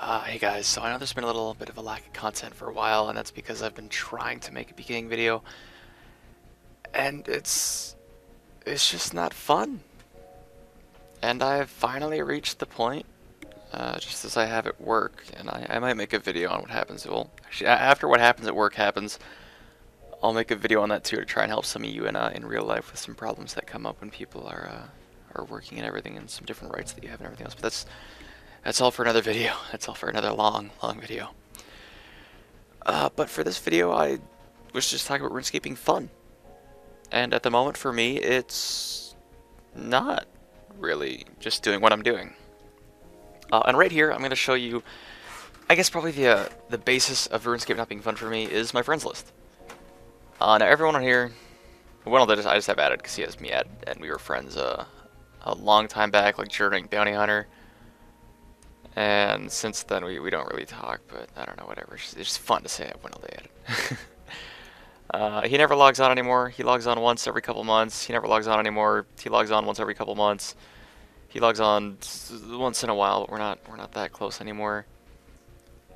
Hey guys, so I know there's been a little bit of a lack of content for a while, and that's because I've been trying to make a beginning video, and it's just not fun. And I've finally reached the point, just as I have at work, and I might make a video on what happens. Well, actually, after what happens at work happens, I'll make a video on that too to try and help some of you in real life with some problems that come up when people are working and everything, and some different rights that you have and everything else. But that's all for another video. That's all for another long video. But for this video, I was just talking about RuneScape being fun. And at the moment, for me, it's not really just doing what I'm doing. And right here, I'm going to show you, I guess probably the basis of RuneScape not being fun for me is my friends list. Now everyone on here, one of I just have added because he has me added, and we were friends a long time back, like during Bounty Hunter. And since then, we don't really talk, but I don't know, whatever. It's just fun to say I went all day at it. He never logs on anymore. He logs on once every couple months. He never logs on anymore. He logs on once every couple months. He logs on once in a while, but we're not that close anymore.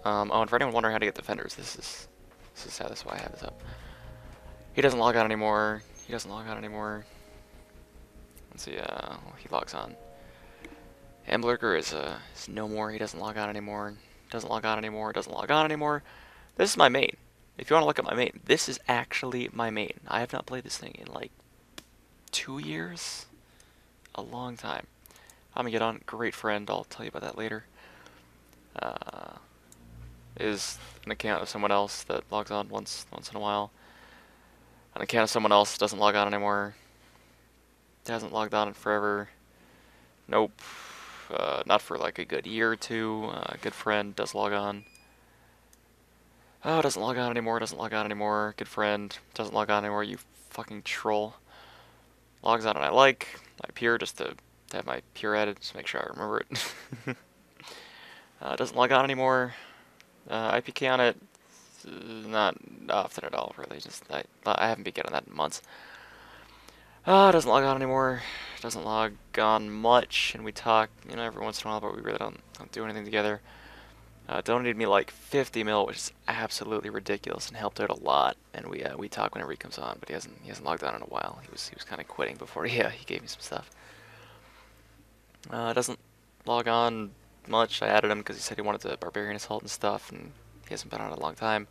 Oh, and for anyone wondering how to get defenders, this is why I have this up. He doesn't log on anymore. He doesn't log on anymore. Let's see. He logs on. Hamburger is no more. He doesn't log on anymore. Doesn't log on anymore. Doesn't log on anymore. This is my main. If you want to look at my main, this is actually my main. I have not played this thing in like 2 years, a long time. I'm gonna get on. Great friend. I'll tell you about that later. Is an account of someone else that logs on once in a while. An account of someone else doesn't log on anymore. Hasn't logged on in forever. Nope. Not for like a good year or two. A good friend does log on. Oh, doesn't log on anymore, doesn't log on anymore. Good friend, doesn't log on anymore, you fucking troll. Logs on and I peer just to have my peer added, just to make sure I remember it. Doesn't log on anymore. IPK on it, not often at all, really. Just I haven't been getting that in months. Doesn't log on anymore. Doesn't log on much, and we talk, every once in a while, but we really don't do anything together. Donated me like 50 mil, which is absolutely ridiculous, and helped out a lot. And we talk whenever he comes on, but he hasn't logged on in a while. He was kind of quitting before he gave me some stuff. Doesn't log on much. I added him because he said he wanted to barbarian assault and stuff, and he hasn't been on in a long time.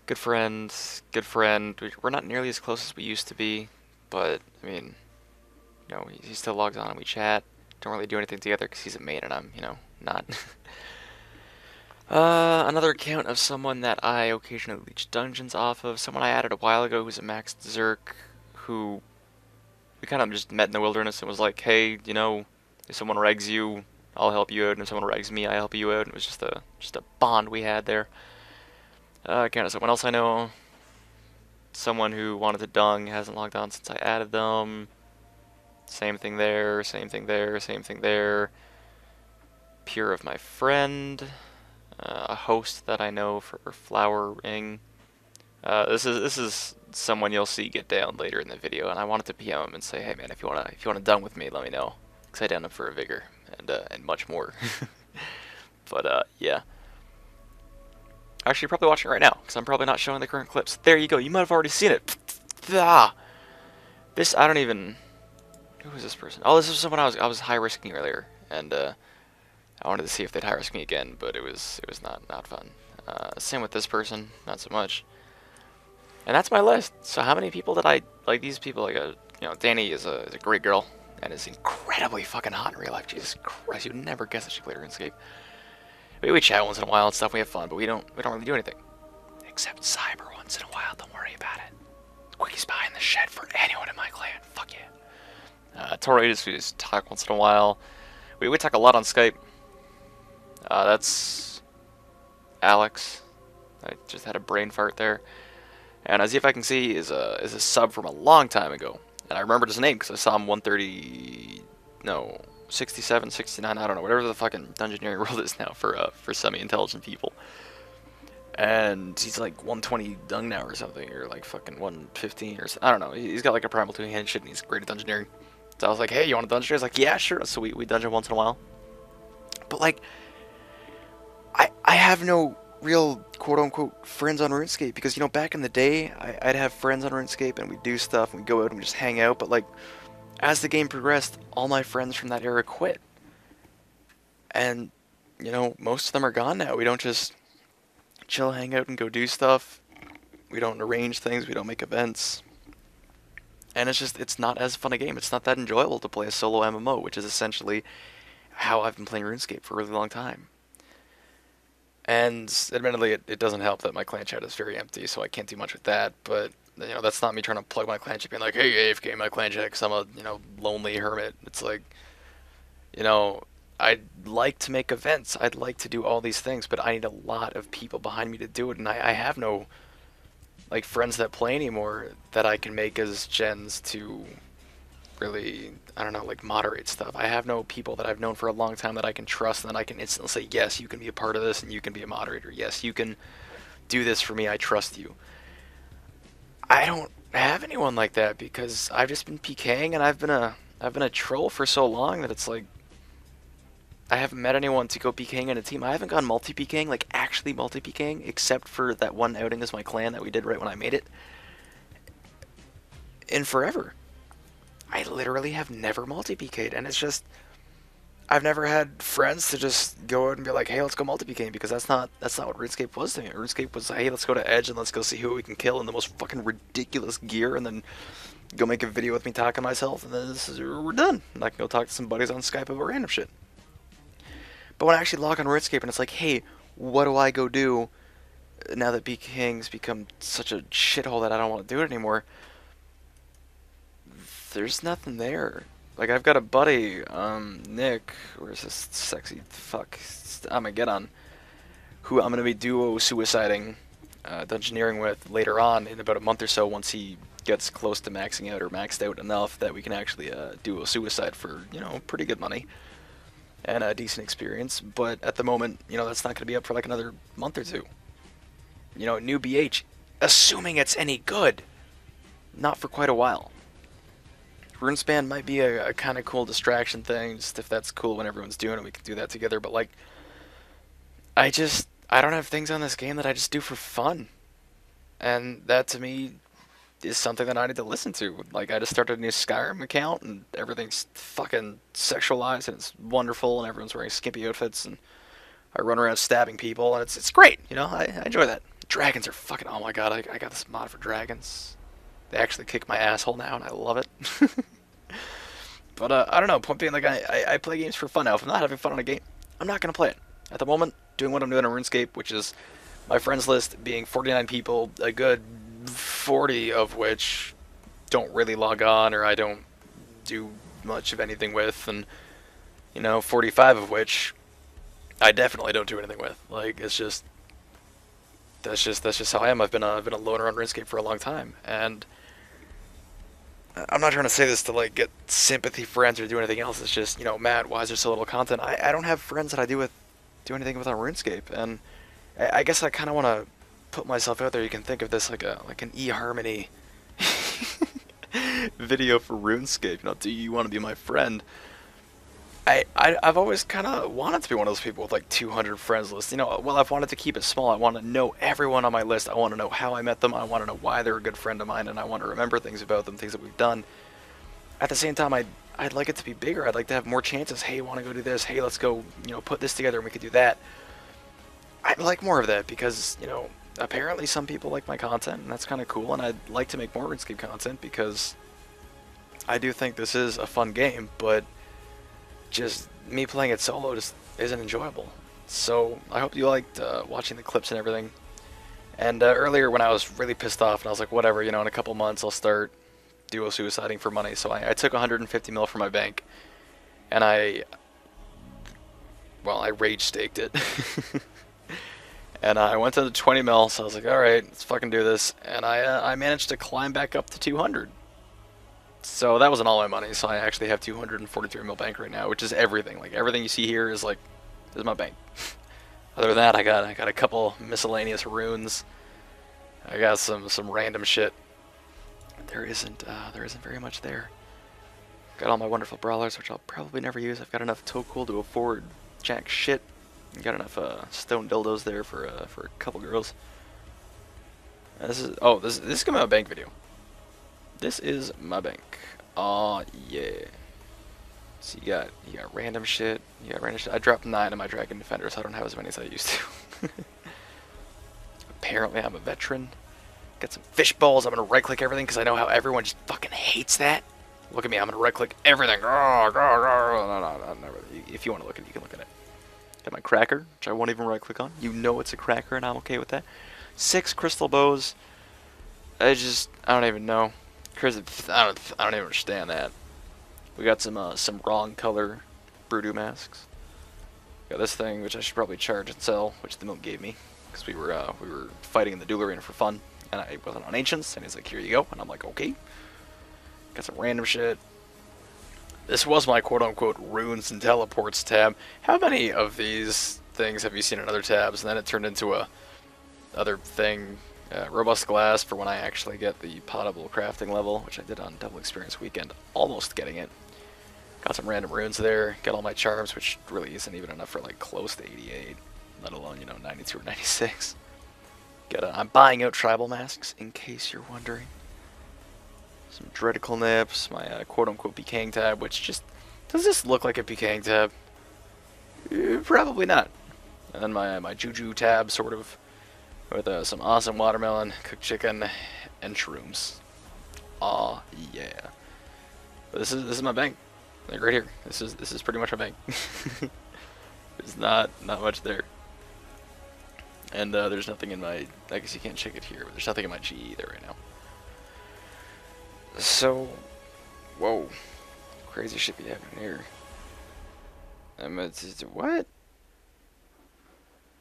Good friend, good friend. We're not nearly as close as we used to be, but I mean, he still logs on and we chat. Don't really do anything together because he's a main and I'm, not. Another account of someone that I occasionally leech dungeons off of. Someone I added a while ago who's a maxed Zerk, who we kind of just met in the wilderness and was like, hey, if someone regs you, I'll help you out, and if someone regs me, I help you out. And it was just a bond we had there. Account of someone else I know. Someone who wanted to dung, hasn't logged on since I added them. Same thing there, same thing there, same thing there. Peer of my friend. A host that I know for flowering. This is someone you'll see get down later in the video, and I wanted to PM him and say, hey man, if you wanna dung with me, let me know, because I down him for a vigor and much more. But yeah. Actually, you're probably watching it right now, because I'm probably not showing the current clips. There you go. You might have already seen it. This I don't even. Who is this person? Oh, this is someone I was high risking earlier, and I wanted to see if they'd high risk me again, but it was not fun. Same with this person, not so much. And that's my list. So how many people did I like? These people, like Danny is a great girl and is incredibly fucking hot in real life. Jesus Christ, you'd never guess that she played RuneScape. We chat once in a while and stuff. We have fun, but we don't really do anything except cyber once in a while. Don't worry about it. Quickie spy in the shed for anyone in my clan. Fuck yeah. Tori, we just talk once in a while. We talk a lot on Skype. That's Alex. I just had a brain fart there. And as if I can see is a sub from a long time ago. And I remembered his name because I saw him 130, no, 67, 69, I don't know, whatever the fucking dungeoneering world is now for semi-intelligent people. And he's like 120 dung now or something, or like fucking 115 or something. I don't know. He's got like a primal two-handed shit and he's great at dungeoneering. So I was like, hey, you want a dungeon? He's like, yeah, sure. So we dungeon once in a while. But like, I have no real quote-unquote friends on RuneScape because, you know, back in the day, I'd have friends on RuneScape and we'd do stuff and we'd go out and we'd just hang out, but, like, as the game progressed, all my friends from that era quit. And, you know, most of them are gone now. We don't just chill, hang out, and go do stuff. We don't arrange things, we don't make events. And it's just, it's not as fun a game. It's not that enjoyable to play a solo MMO, which is essentially how I've been playing RuneScape for a really long time. And admittedly, it doesn't help that my clan chat is very empty, so I can't do much with that. But, you know, that's not me trying to plug my clan chat, being like, hey, AFK my clan chat, because I'm a, you know, lonely hermit. It's like, you know, I'd like to make events. I'd like to do all these things, but I need a lot of people behind me to do it, and I have no, like, friends that play anymore that I can make as gens to really, I don't know, like, moderate stuff. I have no people that I've known for a long time that I can trust and that I can instantly say, yes, you can be a part of this and you can be a moderator. Yes, you can do this for me. I trust you. I don't have anyone like that because I've just been PKing and I've been a troll for so long that it's like I haven't met anyone to go PKing in a team. I haven't gone multi-PKing, like actually multi-PKing, except for that one outing as my clan that we did right when I made it, in forever. I literally have never multi-PK'd, and it's just, I've never had friends to just go out and be like, hey, let's go multi-PK, because that's not what RuneScape was to me. RuneScape was, hey, let's go to Edge and let's go see who we can kill in the most fucking ridiculous gear, and then go make a video with me talking to myself, and then we're done. And I can go talk to some buddies on Skype about random shit. But when I actually log on RuneScape and it's like, hey, what do I go do now that PKing's become such a shithole that I don't want to do it anymore? There's nothing there. Like, I've got a buddy, Nick, where's this sexy fuck Armageddon, who I'm going to be duo suiciding, dungeoneering with later on in about a month or so once he gets close to maxing out or maxed out enough that we can actually duo suicide for, you know, pretty good money and a decent experience. But at the moment, you know, that's not going to be up for like another month or two. You know, new BH, assuming it's any good, not for quite a while. RuneSpan might be a kind of cool distraction thing, just if that's cool when everyone's doing it, we can do that together, but like, I don't have things on this game that I just do for fun. And that to me is something that I need to listen to. Like, I just started a new Skyrim account and everything's fucking sexualized and it's wonderful and everyone's wearing skimpy outfits and I run around stabbing people and it's great, you know, I enjoy that. Dragons are fucking, oh my god, I got this mod for dragons. They actually kick my asshole now, and I love it. But, I don't know, point being, like, I play games for fun now. If I'm not having fun on a game, I'm not going to play it. At the moment, doing what I'm doing on RuneScape, which is my friends list being 49 people, a good 40 of which don't really log on, or I don't do much of anything with, and, you know, 45 of which I definitely don't do anything with. Like, it's just, that's just how I am. I've been a loner on RuneScape for a long time, and I'm not trying to say this to like get sympathy friends or do anything else. It's just, you know, Matt, why is there so little content? I don't have friends that I do anything with on RuneScape, and I guess I kind of want to put myself out there. You can think of this like an eHarmony video for RuneScape. You know, do you want to be my friend? I've always kind of wanted to be one of those people with like 200 friends list. You know, well, I've wanted to keep it small. I want to know everyone on my list. I want to know how I met them. I want to know why they're a good friend of mine, and I want to remember things about them, things that we've done. At the same time, I'd like it to be bigger. I'd like to have more chances. Hey, want to go do this? Hey, let's go, you know, put this together and we could do that. I'd like more of that because, you know, apparently some people like my content, and that's kind of cool, and I'd like to make more RuneScape content because I do think this is a fun game, but just me playing it solo just isn't enjoyable. So I hope you liked watching the clips and everything. And earlier when I was really pissed off and I was like, whatever, you know, in a couple months I'll start duo suiciding for money. So I took 150 mil from my bank and I rage staked it. And I went to 20 mil, so I was like, alright, let's fucking do this. And I managed to climb back up to 200. So that wasn't all my money, so I actually have 243 mil bank right now, which is everything. Like, everything you see here is like, is my bank. Other than that, I got a couple miscellaneous runes. I got some random shit. There isn't very much there. Got all my wonderful brawlers, which I'll probably never use. I've got enough Tokul to afford jack shit Got enough stone dildos there for a couple girls. This is this is gonna be my bank video. This is my bank. Oh yeah. So you got random shit. You got random shit. I dropped 9 of my Dragon Defender, so I don't have as many as I used to. Apparently I'm a veteran. Got some fish balls. I'm gonna right click everything because I know how everyone just fucking hates that. Look at me. I'm gonna right click everything. No. If you want to look at it, you can look at it. Got my cracker, which I won't even right click on. You know it's a cracker, and I'm okay with that. 6 crystal bows. I don't even know. I don't even understand that. We got some wrong color Broodoo masks. Got this thing, which I should probably charge and sell, which the milk gave me, because we were fighting in the duel arena for fun, and I wasn't on ancients, and he's like, here you go, and I'm like, okay. Got some random shit. This was my quote-unquote runes and teleports tab. How many of these things have you seen in other tabs? And then it turned into a other thing, robust glass for when I actually get the potable crafting level, which I did on Double Experience Weekend, almost getting it. Got some random runes there. Got all my charms, which really isn't even enough for like close to 88, let alone 92 or 96. I'm buying out tribal masks in case you're wondering. Some Dreadical Nips, my quote-unquote PKing tab, which just... Does this look like a PKing tab? Probably not. And then my Juju tab, sort of, with some awesome watermelon, cooked chicken, and shrooms. Aw, yeah. But this is my bank. Like right here. This is pretty much my bank. There's not much there. And there's nothing in my... I guess you can't check it here, but there's nothing in my G either right now. So, whoa, crazy shit be happening here. What?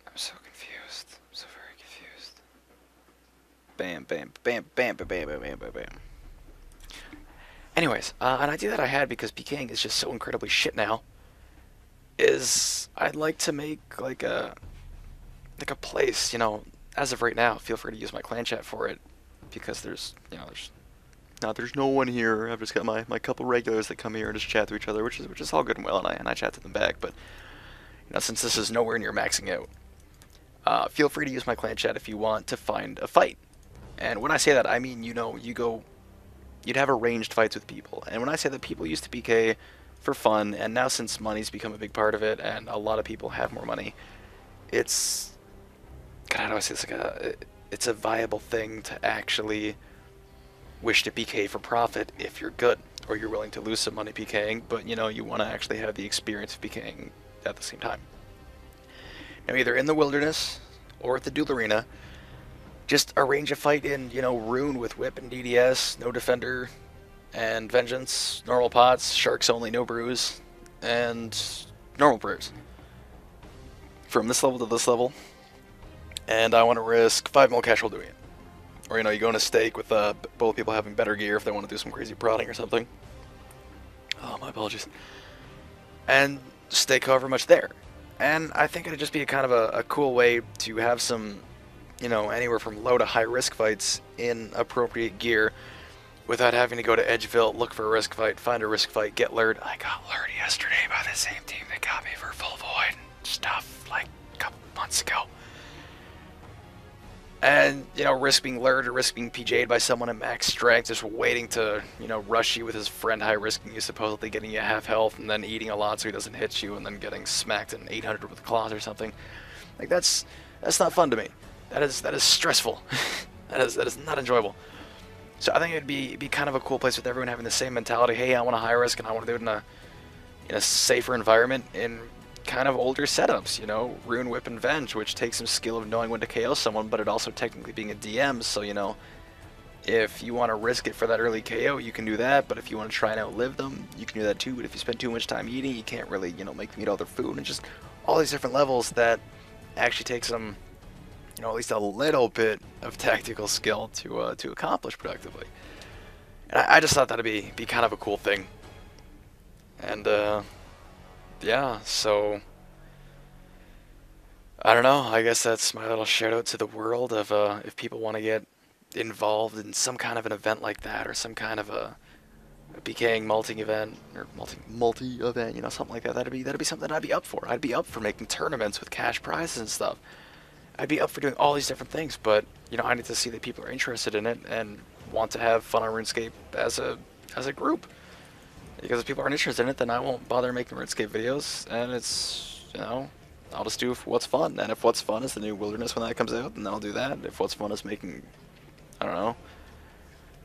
I'm so confused. I'm so very confused. Bam, bam, bam, bam, bam, bam, bam, bam, bam. Anyways, an idea that I had, because PKing is just so incredibly shit now, is I'd like to make like a place, as of right now. Feel free to use my clan chat for it, because there's no one here. I've just got my couple regulars that come here and just chat to each other, which is all good and well, and I chat to them back. But since this is nowhere near maxing out, feel free to use my clan chat if you want to find a fight. And when I say that, I mean you'd have arranged fights with people. And when I say that, people used to PK for fun, and now since money's become a big part of it, and a lot of people have more money, it's God, how do I say this? It's a viable thing to actually wish to PK for profit if you're good, or you're willing to lose some money PKing, but you want to actually have the experience of PKing at the same time. Now, either in the wilderness or at the duel arena, just arrange a fight in rune with whip and DDS, no defender and vengeance, normal pots, sharks only, no brews, and normal prayers. From this level to this level, and I want to risk 5 mil cash while doing it. Or, you go on a stake with both people having better gear if they want to do some crazy prodding or something. Oh, my apologies. And stake however much there. And I think it'd just be kind of a cool way to have some, anywhere from low to high risk fights in appropriate gear without having to go to Edgeville, look for a risk fight, find a risk fight, get lured. I got lured yesterday by the same team that got me for full void and stuff like a couple months ago. And, risk being lured or risk being PJ'd by someone at max strength, just waiting to, rush you with his friend, high risking you, supposedly getting you half health, and then eating a lot so he doesn't hit you, and then getting smacked in 800 with claws or something. Like, that's not fun to me. That is stressful. that is not enjoyable. So I think it'd be kind of a cool place with everyone having the same mentality. Hey, I want a high risk, and I want to do it in a safer environment, in kind of older setups, Rune, Whip, and Venge, which takes some skill of knowing when to KO someone, but it also technically being a DM, so, if you want to risk it for that early KO, you can do that, but if you want to try and outlive them, you can do that too. But if you spend too much time eating, you can't really, make them eat all their food, and just all these different levels that actually take some, at least a little bit of tactical skill to accomplish productively. And I just thought that'd be kind of a cool thing. And, yeah, so I don't know. I guess that's my little shout out to the world of if people want to get involved in some kind of an event like that, or some kind of a a PKing multi-event or multi-event, you know, something like that. That'd be something I'd be up for. I'd be up for making tournaments with cash prizes and stuff. I'd be up for doing all these different things, but you know, I need to see that people are interested in it and want to have fun on RuneScape as a group. Because if people aren't interested in it, then I won't bother making RuneScape videos, and it's, you know, I'll just do what's fun. And if what's fun is the new Wilderness when that comes out, then I'll do that. If what's fun is making, I don't know,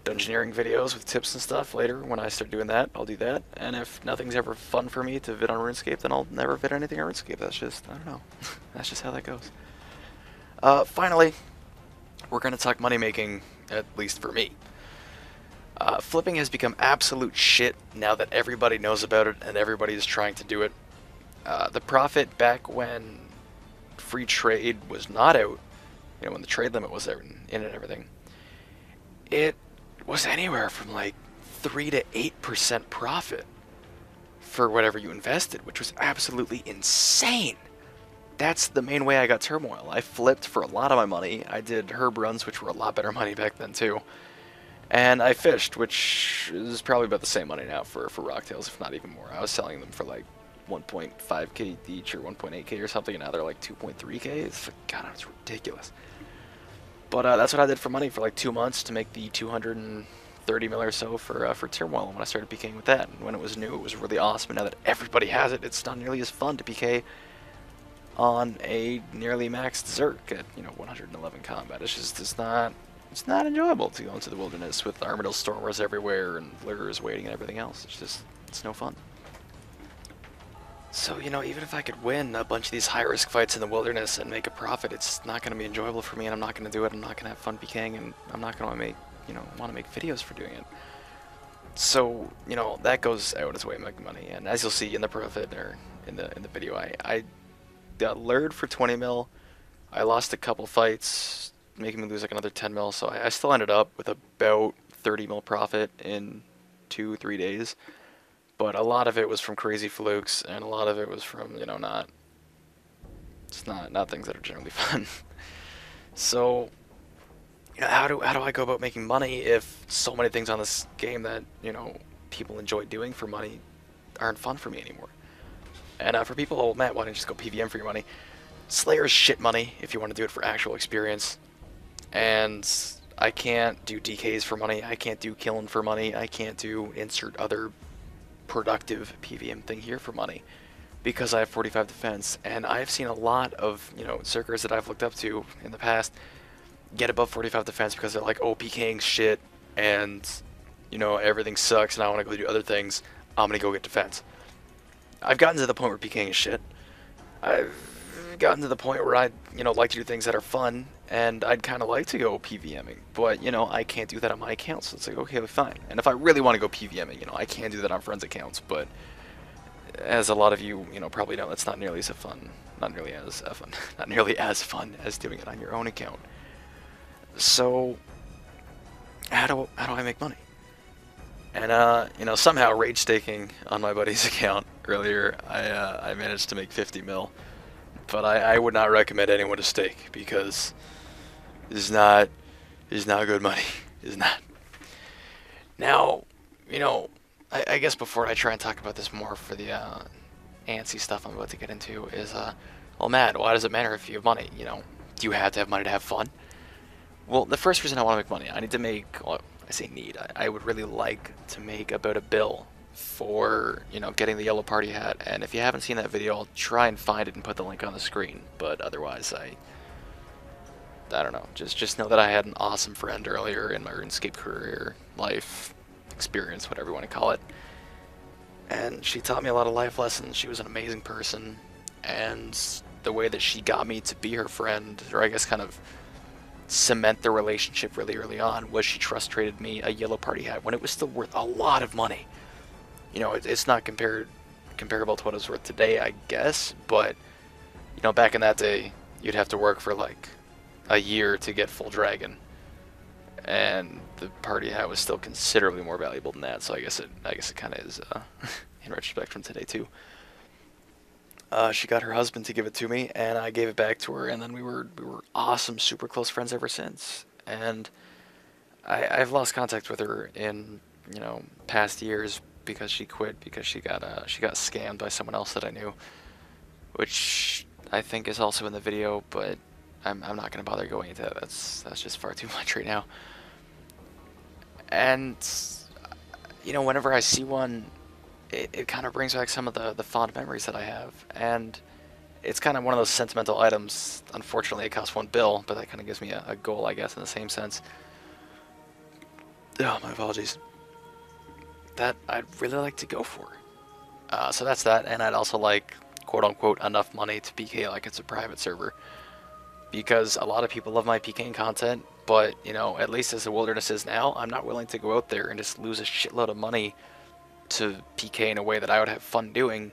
dungeoneering videos with tips and stuff later when I start doing that, I'll do that. And if nothing's ever fun for me to vid on RuneScape, then I'll never vid anything on RuneScape. That's just, I don't know. That's just how that goes. Finally, we're going to talk money making, at least for me. Flipping has become absolute shit now that everybody knows about it and everybody is trying to do it. The profit back when free trade was not out, you know, when the trade limit was out in and everything, it was anywhere from like 3 to 8% profit for whatever you invested, which was absolutely insane. That's the main way I got Turmoil. I flipped for a lot of my money. I did herb runs, which were a lot better money back then too. And I fished, which is probably about the same money now for rocktails, if not even more. I was selling them for like 1.5k each or 1.8k or something, and now they're like 2.3k. It's, God, it's ridiculous. But that's what I did for money for like 2 months to make the 230 mil or so for Turmoil. And when I started PKing with that, and when it was new, it was really awesome. And now that everybody has it, it's not nearly as fun to PK on a nearly maxed Zerk at, you know, 111 combat. It's not enjoyable to go into the Wilderness with Armadyl Stormers everywhere and lurkers waiting and everything else. It's no fun. So, you know, even if I could win a bunch of these high-risk fights in the Wilderness and make a profit, it's not going to be enjoyable for me, and I'm not going to do it. I'm not going to have fun PKing, and I'm not going to make, you know, want to make videos for doing it. So, you know, that goes out its way of making money. And as you'll see in the profit or in the video, I got lured for 20 mil. I lost a couple fights, making me lose like another 10 mil. So I still ended up with about 30 mil profit in 2-3 days. But a lot of it was from crazy flukes, and a lot of it was from, you know, not things that are generally fun. So, you know, how do I go about making money if so many things on this game that, you know, people enjoy doing for money aren't fun for me anymore? And for people, oh, Matt, why don't you just go PVM for your money? Slayer is shit money if you want to do it for actual experience. And I can't do DKs for money. I can't do killing for money. I can't do insert other productive PVM thing here for money because I have 45 defense. And I've seen a lot of, you know, Zerkers that I've looked up to in the past get above 45 defense because they're like, oh, PKing's shit and, you know, everything sucks and I want to go do other things. I'm going to go get defense. I've gotten to the point where PKing is shit. I've gotten to the point where I'd, you know, like to do things that are fun, and I'd kind of like to go PVMing, but, you know, I can't do that on my account, so it's like, okay, fine. And if I really want to go PVMing, you know, I can do that on friends' accounts, but as a lot of you, you know, probably know, that's not nearly as fun, not nearly as fun as doing it on your own account. So, how do I make money? And, you know, somehow rage staking on my buddy's account earlier, I managed to make 50 mil. But I would not recommend anyone to stake because it's not good money. It's not. Now, you know, I guess before I try and talk about this more for the antsy stuff I'm about to get into is, well, Matt, why does it matter if you have money? You know, do you have to have money to have fun? Well, the first reason I want to make money, I need to make, well, I say need, I would really like to make about a bill for, you know, getting the yellow party hat. And if you haven't seen that video, I'll try and find it and put the link on the screen. But otherwise, I don't know. Just know that I had an awesome friend earlier in my RuneScape career, life, experience, whatever you want to call it. And she taught me a lot of life lessons. She was an amazing person. And the way that she got me to be her friend, or I guess kind of cement the relationship really early on, was she trust traded me a yellow party hat when it was still worth a lot of money. You know, it's not comparable to what it's worth today, I guess, but, you know, back in that day, you'd have to work for like a year to get full dragon, and the party hat was still considerably more valuable than that. So I guess it kind of is in retrospect from today too. She got her husband to give it to me, and I gave it back to her, and then we were awesome, super close friends ever since. And I've lost contact with her in, you know, past years because she quit because she got scammed by someone else that I knew, which I think is also in the video, but I'm not gonna bother going into that. That's just far too much right now. And you know, whenever I see one, it kind of brings back some of the fond memories that I have, and it's kind of one of those sentimental items. Unfortunately, it costs $1 but that kind of gives me a goal, I guess, in the same sense. Oh, my apologies. That I'd really like to go for. So that's that, and I'd also like, quote-unquote, enough money to PK like it's a private server. Because a lot of people love my PKing content, but, you know, at least as the wilderness is now, I'm not willing to go out there and just lose a shitload of money to PK in a way that I would have fun doing,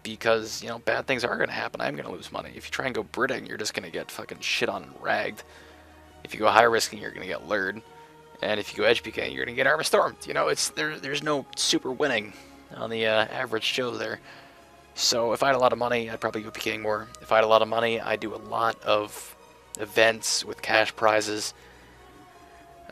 because, you know, bad things are going to happen. I'm going to lose money. If you try and go Briting, you're just going to get fucking shit on and ragged. If you go high risking, you're going to get lured. And if you go edge PKing, you're going to get armor stormed. You know, there's no super winning on the average Joe there. So if I had a lot of money, I'd probably go PKing more. If I had a lot of money, I'd do a lot of events with cash prizes.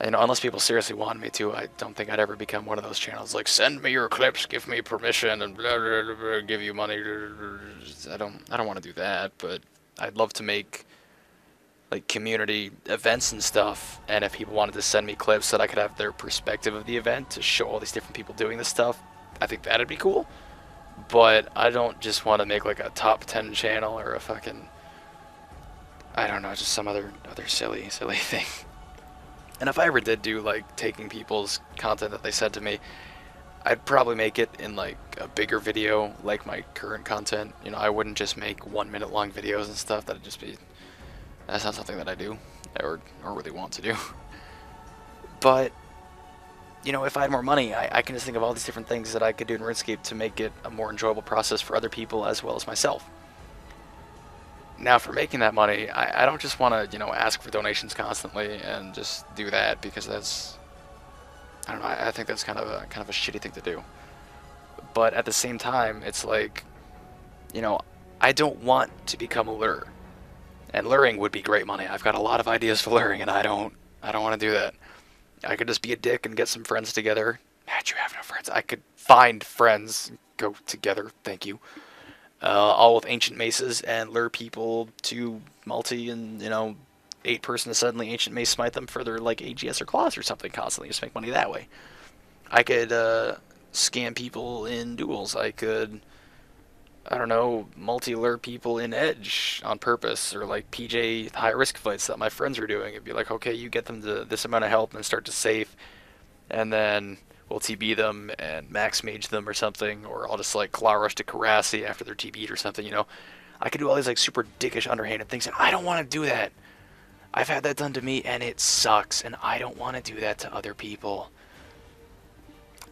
You know, unless people seriously wanted me to, I don't think I'd ever become one of those channels like, send me your clips, give me permission, and blah, blah, blah, blah, give you money. I don't want to do that, but I'd love to make like community events and stuff, and if people wanted to send me clips that I could have their perspective of the event to show all these different people doing this stuff, I think that'd be cool. But I don't just want to make like a top 10 channel or a fucking, I don't know, just some other silly thing. And if I ever did do like taking people's content that they sent to me, I'd probably make it in like a bigger video like my current content. You know, I wouldn't just make 1 minute long videos and stuff. That'd just be, that's not something that I do or really want to do. But you know, if I had more money, I can just think of all these different things that I could do in RuneScape to make it a more enjoyable process for other people as well as myself. Now, for making that money, I don't just want to, you know, ask for donations constantly and just do that, because that's, I don't know, I think that's kind of a shitty thing to do. But at the same time, it's like, you know, I don't want to become a lure, and luring would be great money. I've got a lot of ideas for luring, and I don't want to do that. I could just be a dick and get some friends together. Matt, you have no friends. I could find friends, go together, thank you. All with ancient maces and lure people to multi and, you know, 8-person to suddenly ancient mace smite them for their, like, AGS or claws or something constantly. Just make money that way. I could scam people in duels. I could, I don't know, multi-lure people in edge on purpose, or like PJ high-risk fights that my friends are doing. It'd be like, okay, you get them to this amount of health and start to safe, and then we'll TB them and max mage them or something, or I'll just like claw rush to Karasi after they're TB'd or something, you know. I could do all these like super dickish underhanded things, and I don't want to do that. I've had that done to me, and it sucks, and I don't want to do that to other people.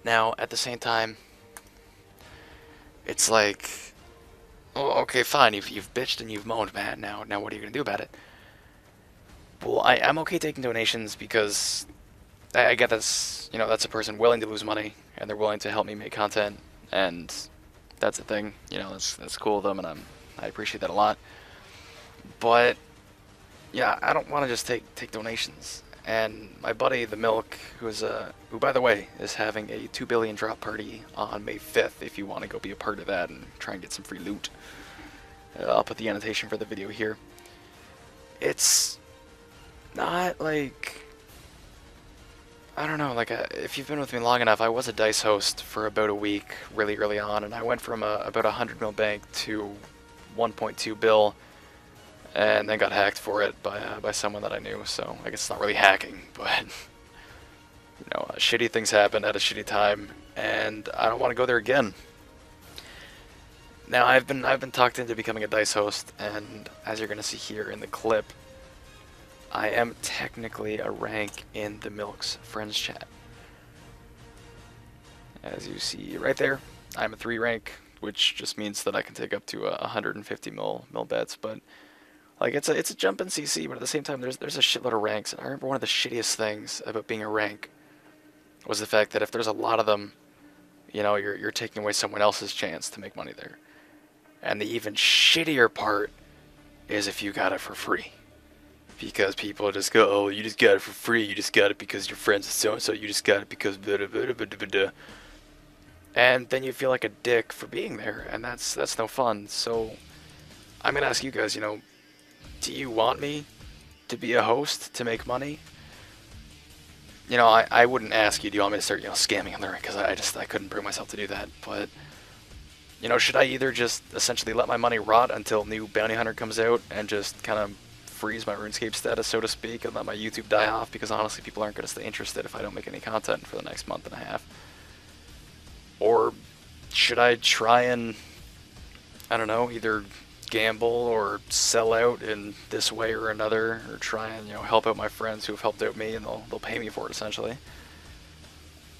Now, at the same time, it's like, oh, okay, fine, you've bitched and you've moaned, Matt, now what are you going to do about it? Well, I'm okay taking donations because I get that's, you know, that's a person willing to lose money, and they're willing to help me make content, and that's a thing, you know, that's cool of them, and I appreciate that a lot. But yeah, I don't want to just take donations. And my buddy, the Milk, who by the way is having a 2 billion drop party on May 5th, if you want to go be a part of that and try and get some free loot. I'll put the annotation for the video here. It's not like, I don't know, like if you've been with me long enough, I was a DICE host for about a week really early on, and I went from about 100 mil bank to 1.2 bill, and then got hacked for it by someone that I knew. So I guess it's not really hacking, but you know, shitty things happen at a shitty time, and I don't want to go there again. Now I've been talked into becoming a DICE host, and as you're gonna see here in the clip, I am technically a rank in the Milk's friends chat. As you see right there, I'm a 3 rank, which just means that I can take up to 150 mil bets, but like it's a jump in CC, but at the same time there's a shitload of ranks. And I remember one of the shittiest things about being a rank was the fact that if there's a lot of them, you know, you're taking away someone else's chance to make money there. And the even shittier part is if you got it for free. because people just go, oh, you just got it for free, you just got it because you're friends with so-and-so, you just got it because blah, blah, blah, blah, blah, blah. And then you feel like a dick for being there, and that's no fun. So I'm gonna ask you guys, do you want me to be a host to make money? I wouldn't ask you, do you want me to start, scamming on the ring, because I couldn't bring myself to do that. But, should I either just essentially let my money rot until new bounty hunter comes out and just kind of freeze my RuneScape status, so to speak, and let my YouTube die off, because honestly people aren't going to stay interested if I don't make any content for the next month and a half? Or should I try and, I don't know, either gamble or sell out in this way or another, or try and help out my friends who have helped out me, and they'll pay me for it essentially,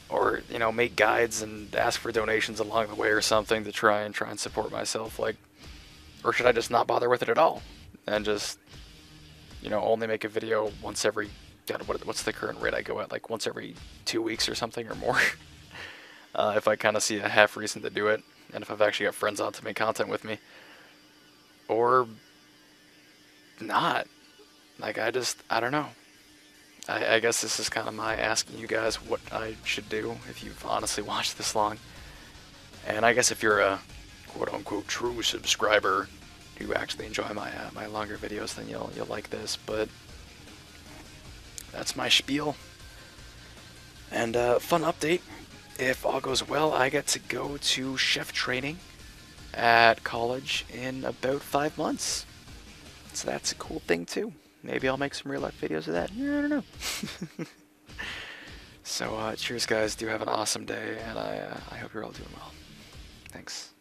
or make guides and ask for donations along the way or something to try and support myself, like, or should I just not bother with it at all and just only make a video once every, God, what's the current rate I go at, like once every 2 weeks or something or more? If I kind of see a half reason to do it, and if I've actually got friends on to make content with me. Or not. Like, I don't know. I guess this is kind of my asking you guys what I should do if you've honestly watched this long. And I guess if you're a quote-unquote true subscriber who actually enjoy my longer videos, then you'll like this. But that's my spiel. And fun update. If all goes well, I get to go to chef training at college in about 5 months. So that's a cool thing too. Maybe I'll make some real life videos of that. I don't know. So cheers guys, do have an awesome day, and I hope you're all doing well. Thanks.